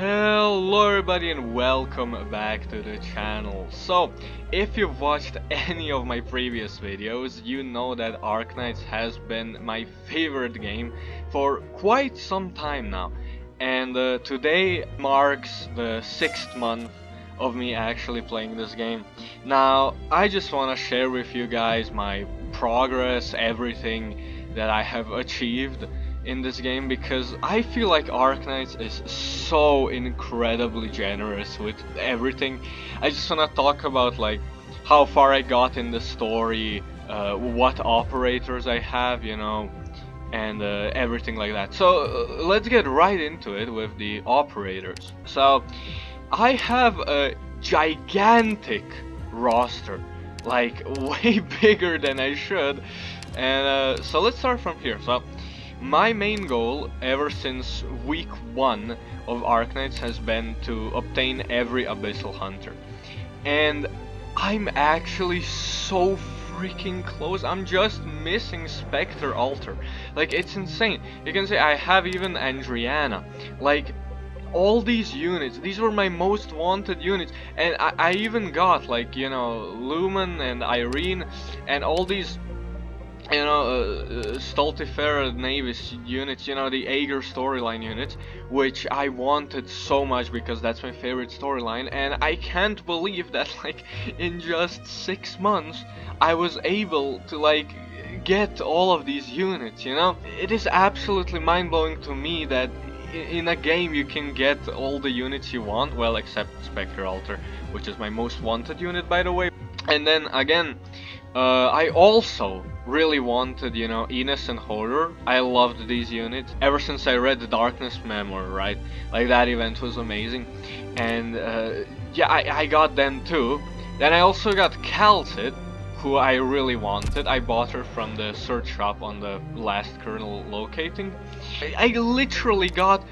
Hello everybody and welcome back to the channel. So, if you've watched any of my previous videos, you know that Arknights has been my favorite game for quite some time now. And today marks the 6th month of me actually playing this game. Now, I just want to share with you guys my progress, everything that I have achieved in this game, because I feel like Arknights is so incredibly generous with everything. I just wanna talk about like how far I got in the story, what operators I have, and everything like that. So let's get right into it with the operators. So I have a gigantic roster, like way bigger than I should, and so let's start from here. So my main goal ever since week 1 of Arknights has been to obtain every Abyssal Hunter. And I'm actually so freaking close. I'm just missing Spectre Altar. Like, it's insane. You can say I have even Andriana. Like, all these units, these were my most wanted units. And I even got, like, Lumen and Irene and all these Stultifera Navis units, the Aegir storyline units, which I wanted so much because that's my favorite storyline, and I can't believe that like in just 6 months I was able to like get all of these units, It is absolutely mind-blowing to me that in a game you can get all the units you want, well, except Spectre Altar, which is my most wanted unit, by the way. And then again, I also really wanted, Ines and Horror. I loved these units ever since I read the Darkness Memoir, right? Like, that event was amazing. And yeah, I got them too. Then I also got Calcid, who I really wanted. I bought her from the search shop on the last kernel locating. I literally got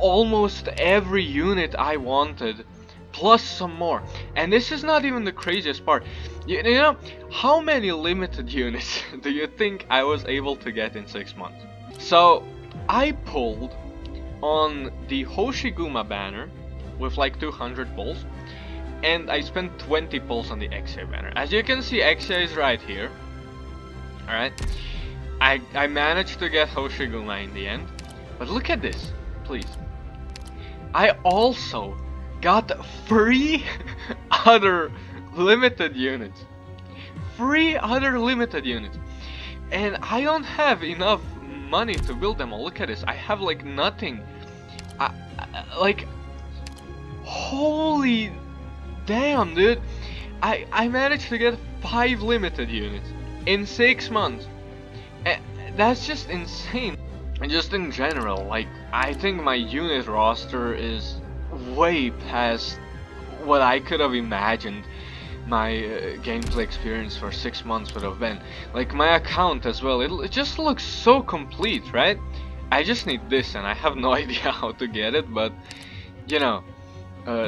almost every unit I wanted, plus some more. And this is not even the craziest part. You know, how many limited units do you think I was able to get in 6 months? So, I pulled on the Hoshiguma banner with like 200 pulls, and I spent 20 pulls on the Exia banner. As you can see, Exia is right here. Alright, I managed to get Hoshiguma in the end, but look at this, please. I also got 3 other limited units. 3 other limited units. And I don't have enough money to build them all. Look at this. I have like nothing. Like, holy damn, dude. I managed to get 5 limited units in 6 months. And that's just insane. And just in general, like, I think my unit roster is way past what I could have imagined my gameplay experience for 6 months would have been. Like, my account as well, it just looks so complete, right? I just need this and I have no idea how to get it, but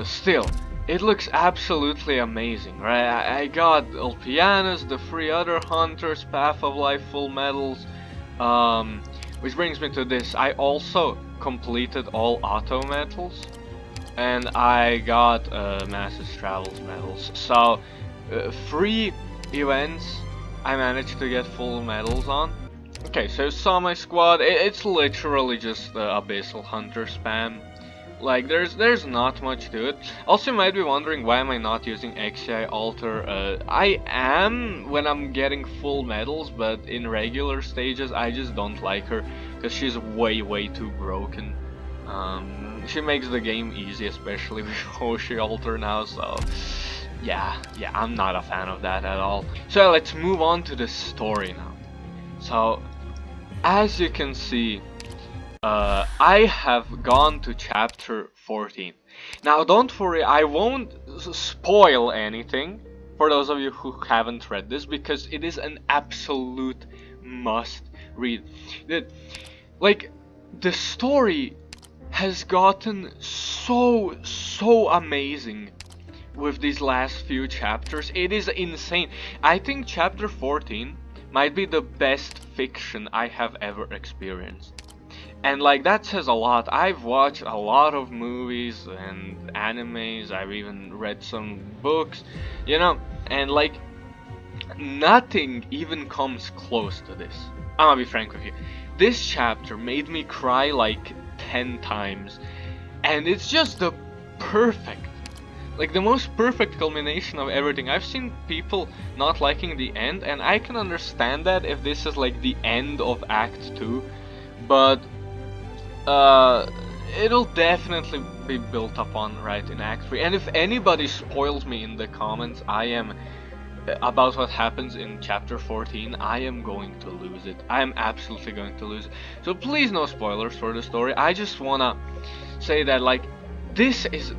still, it looks absolutely amazing, right? I got Ulpianas, the 3 other hunters, Path of Life full medals, which brings me to this. I also completed all auto medals, and I got Master's Travels medals. So 3 events I managed to get full medals on. Okay, so you saw my squad. It's literally just Abyssal Hunter spam. Like, there's not much to it. Also, you might be wondering, why am I not using XI Altar? I am when I'm getting full medals, but in regular stages I just don't like her because she's way too broken. She makes the game easy, especially with Hoshi Altar now, so yeah, I'm not a fan of that at all. So let's move on to the story now. So, as you can see, I have gone to chapter 14. Now, don't worry, I won't spoil anything for those of you who haven't read this, because it is an absolute must read. Like, the story has gotten so amazing with these last few chapters. It is insane. I think chapter 14 might be the best fiction I have ever experienced. And like that says a lot. I've watched a lot of movies and animes, I've even read some books, you know, and like nothing even comes close to this. I'm gonna be frank with you. This chapter made me cry like 10 times, and it's just the perfect, like the most perfect culmination of everything. I've seen people not liking the end, and I can understand that if this is like the end of Act 2, but uh, it'll definitely be built upon right in Act 3. And if anybody spoils me in the comments, I am about what happens in chapter 14, I am going to lose it. I am absolutely going to lose it. So please, no spoilers for the story. I just wanna say that like this is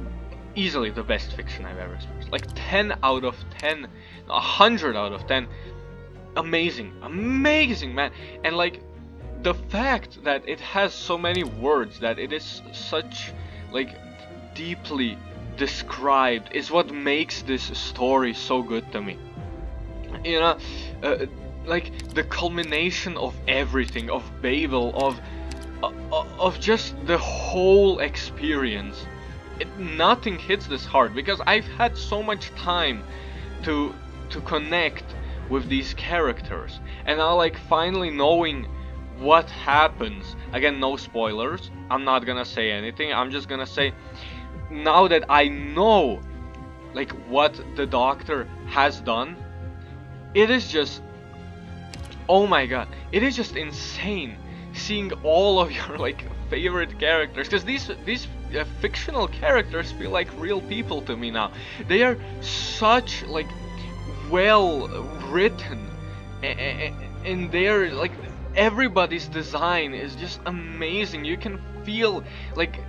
easily the best fiction I've ever experienced. Like 10 out of 10, 100 out of 10. Amazing, amazing, man. And like the fact that it has so many words, that it is such like deeply described, is what makes this story so good to me. You know, like the culmination of everything, of Babel, of just the whole experience. Nothing hits this hard because I've had so much time to connect with these characters, and now like finally knowing what happens. Again, no spoilers. I'm not gonna say anything. I'm just gonna say, now that I know like what the Doctor has done, it is just, oh my god, it is just insane seeing all of your like favorite characters, because these fictional characters feel like real people to me now. They are such like well written, and they're like, everybody's design is just amazing. You can feel like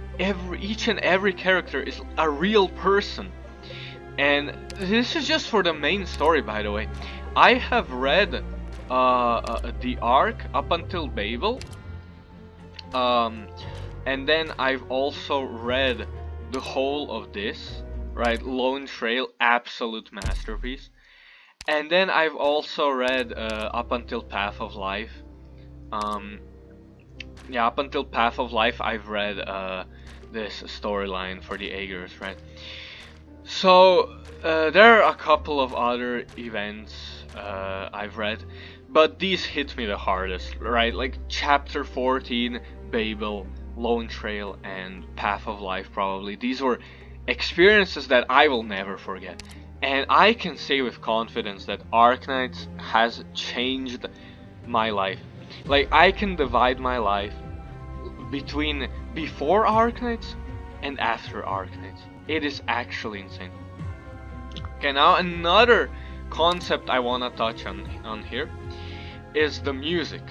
each and every character is a real person. And this is just for the main story, by the way. I have read the arc up until Babel, and then I've also read the whole of this, right? Lone Trail, absolute masterpiece. And then I've also read up until Path of Life. Yeah, up until Path of Life, I've read this storyline for the Aegers, right? So there are a couple of other events I've read, but these hit me the hardest, right? Like chapter 14, Babel, Lone Trail, and Path of Life, probably. These were experiences that I will never forget. And I can say with confidence that Arknights has changed my life. Like, I can divide my life between before Arknights and after Arknights. It is actually insane. Okay, now another concept I want to touch on here is the music.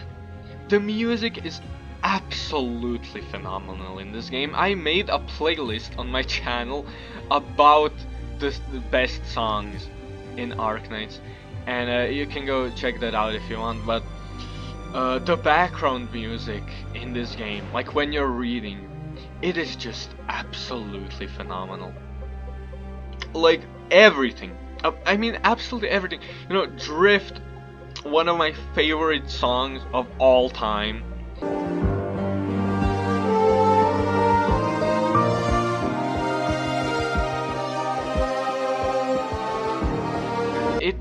The music is absolutely phenomenal in this game. I made a playlist on my channel about the best songs in Arknights, and you can go check that out if you want. But the background music in this game, like when you're reading, it is just absolutely phenomenal. Like everything, I mean absolutely everything. You know, Drift, one of my favorite songs of all time.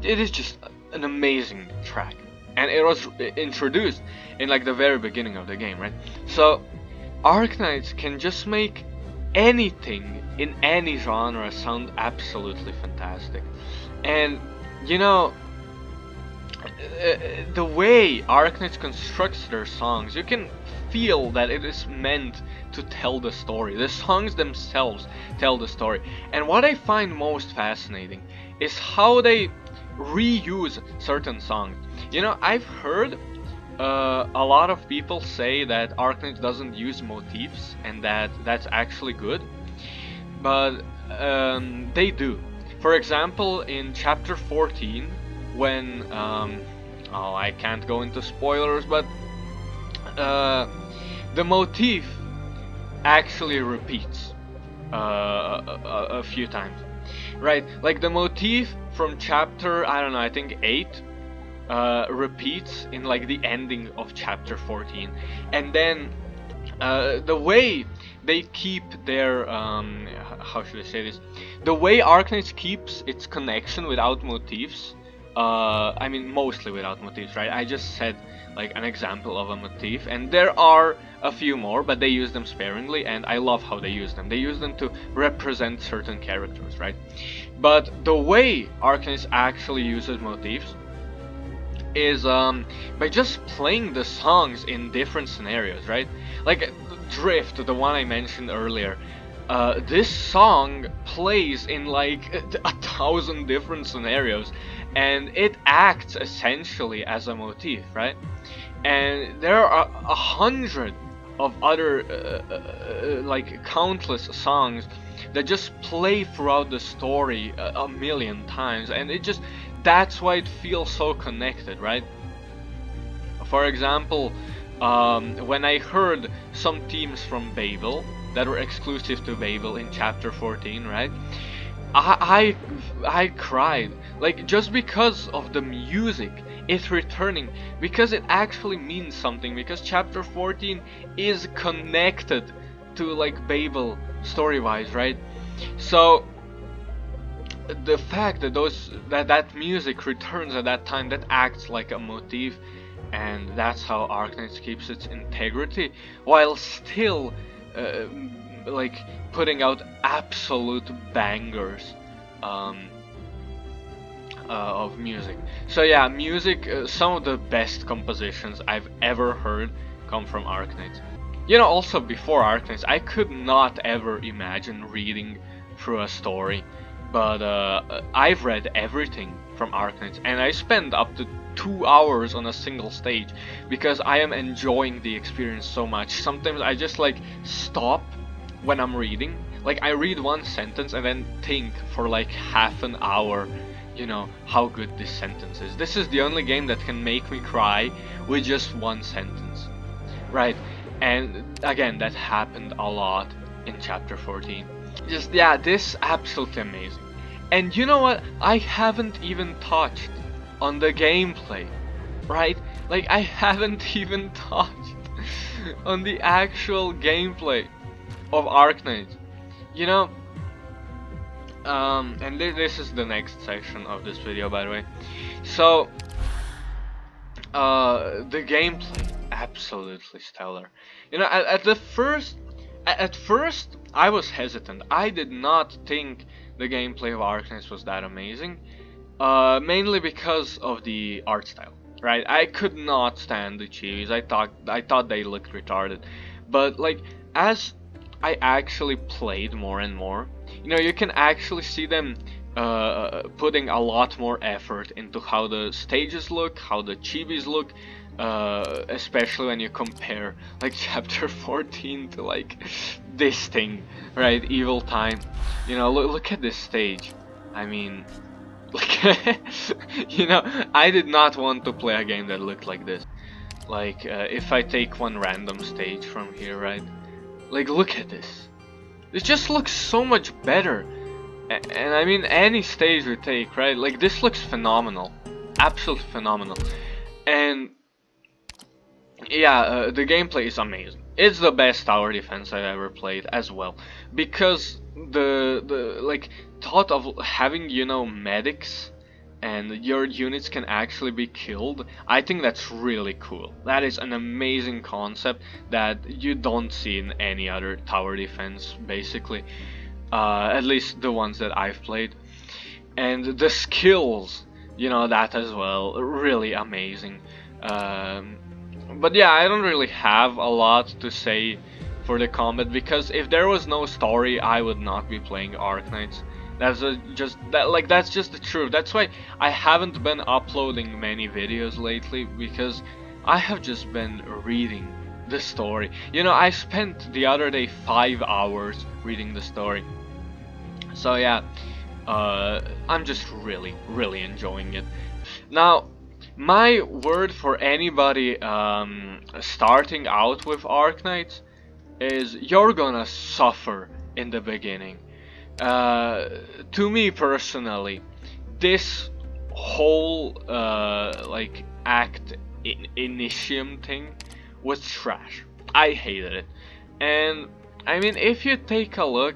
It is just an amazing track, and it was introduced in like the very beginning of the game, right? So Arknights can just make anything in any genre sound absolutely fantastic. And you know, the way Arknights constructs their songs, you can feel that it is meant to tell the story. The songs themselves tell the story. And what I find most fascinating is how they reuse certain songs. You know, I've heard a lot of people say that Arknights doesn't use motifs, and that's actually good, but they do. For example, in chapter 14, when oh, I can't go into spoilers, but the motif actually repeats a few times, right? Like the motif from chapter, I don't know, I think 8 repeats in like the ending of chapter 14, and then the way they keep their how should I say this? The way Arknights keeps its connection without motifs. I mean, mostly without motifs, right? I just said like an example of a motif, and there are a few more, but they use them sparingly, and I love how they use them. They use them to represent certain characters, right? But the way Arknights actually uses motifs is by just playing the songs in different scenarios, right? Like Drift, the one I mentioned earlier. This song plays in like 1,000 different scenarios, and it acts essentially as a motif, right? And there are 100 of other like countless songs that just play throughout the story a million times, and it just, that's why it feels so connected, right? For example, when I heard some themes from Babel that were exclusive to Babel in chapter 14, right? I cried, like, just because of the music. It's returning, because it actually means something, because chapter 14 is connected to like Babel story-wise, right? So the fact that that music returns at that time, that acts like a motif, and that's how Arknights keeps its integrity while still like putting out absolute bangers of music. So yeah, music, some of the best compositions I've ever heard come from Arknights. You know, also before Arknights, I could not ever imagine reading through a story, but I've read everything from Arknights, and I spend up to 2 hours on a single stage because I am enjoying the experience so much. Sometimes I just like stop when I'm reading, like I read one sentence and then think for like half an hour, you know, how good this sentence is. This is the only game that can make me cry with just one sentence, right? And again, that happened a lot in chapter 14. Just, yeah, this absolutely amazing. And you know what? I haven't even touched on the gameplay, right? Like, I haven't even touched on the actual gameplay of Arknights. You know, and this is the next section of this video, by the way. So, the gameplay, absolutely stellar. You know, at first, I was hesitant. I did not think the gameplay of Arknights was that amazing, mainly because of the art style, right? I could not stand the chibis. I thought they looked retarded, but like as I actually played more and more, you know, you can actually see them putting a lot more effort into how the stages look, how the chibis look, especially when you compare like chapter 14 to like this thing, right? Evil Time. You know, look at this stage. I mean, like, you know, I did not want to play a game that looked like this. Like, if I take one random stage from here, right? Like, look at this. It just looks so much better. And I mean, any stage we take, right? Like, this looks phenomenal. Absolutely phenomenal. And yeah, the gameplay is amazing. It's the best tower defense I've ever played as well. Because the like thought of having, you know, medics and your units can actually be killed, I think that's really cool. That is an amazing concept that you don't see in any other tower defense, basically. At least the ones that I've played. And the skills, you know, that as well, really amazing. But yeah, I don't really have a lot to say for the combat, because if there was no story, I would not be playing Arknights. That's that's just the truth. That's why I haven't been uploading many videos lately, because I have just been reading the story. You know, I spent the other day 5 hours reading the story. So yeah, I'm just really enjoying it. Now, my word for anybody starting out with Arknights is you're gonna suffer in the beginning. To me personally, this whole like act initium thing was trash. I hated it. And I mean, if you take a look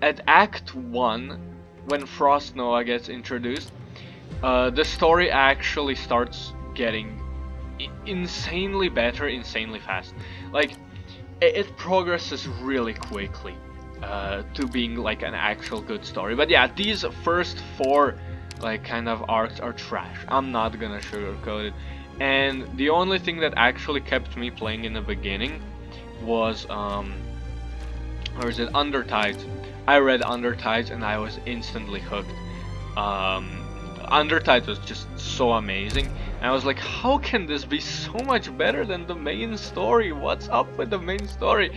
at Act 1, when Frost Nova gets introduced, the story actually starts getting insanely better, insanely fast. Like, it progresses really quickly to being like an actual good story. But yeah, these first 4 like kind of arcs are trash. I'm not gonna sugarcoat it. And the only thing that actually kept me playing in the beginning was or is it Undertides? I read Undertides and I was instantly hooked. Undertides was just so amazing. And I was like, how can this be so much better than the main story? What's up with the main story?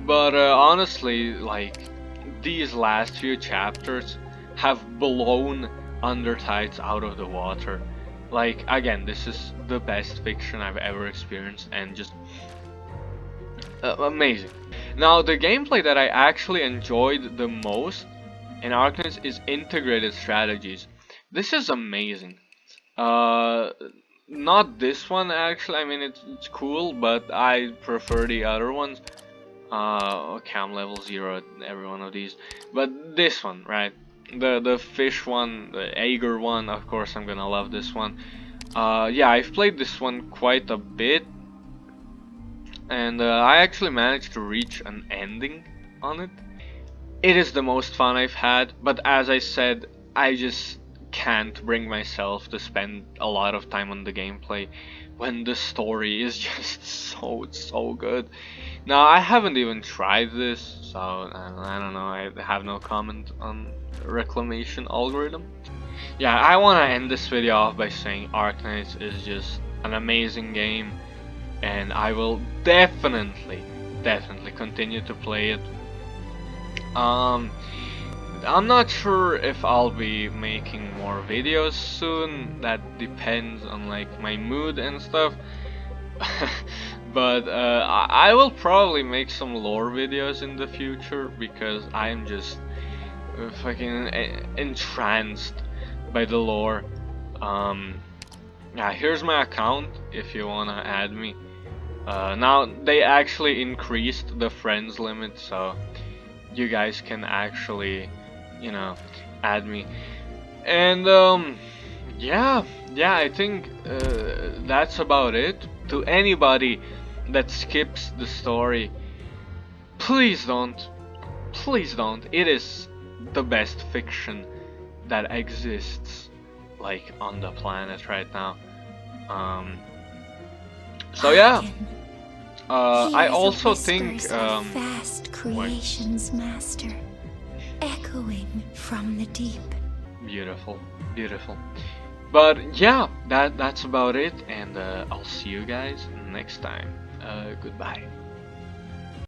But honestly, like, these last few chapters have blown Undertides out of the water. Like, again, this is the best fiction I've ever experienced, and just amazing. Now, the gameplay that I actually enjoyed the most in Arknights is integrated strategies. This is amazing. Not this one actually. I mean, it's cool, but I prefer the other ones. Okay, I'm level 0 at every one of these, but this one, right? The fish one, the Aegir one. Of course, I'm gonna love this one. Yeah, I've played this one quite a bit, and I actually managed to reach an ending on it. It is the most fun I've had, but as I said, I just can't bring myself to spend a lot of time on the gameplay when the story is just so good. Now, I haven't even tried this, so I don't know, I have no comment on reclamation algorithm. Yeah, I want to end this video off by saying Arknights is just an amazing game, and I will definitely continue to play it. I'm not sure if I'll be making more videos soon. That depends on like my mood and stuff. But I will probably make some lore videos in the future because I'm just fucking entranced by the lore. Yeah, here's my account if you wanna add me. Now they actually increased the friends limit, so you guys can actually, you know, add me. And yeah, I think that's about it. To anybody that skips the story, please don't, it is the best fiction that exists like on the planet right now. So yeah, I also think vast creations, master, echoing from the deep. Beautiful. But yeah, that's about it, and I'll see you guys next time. Goodbye.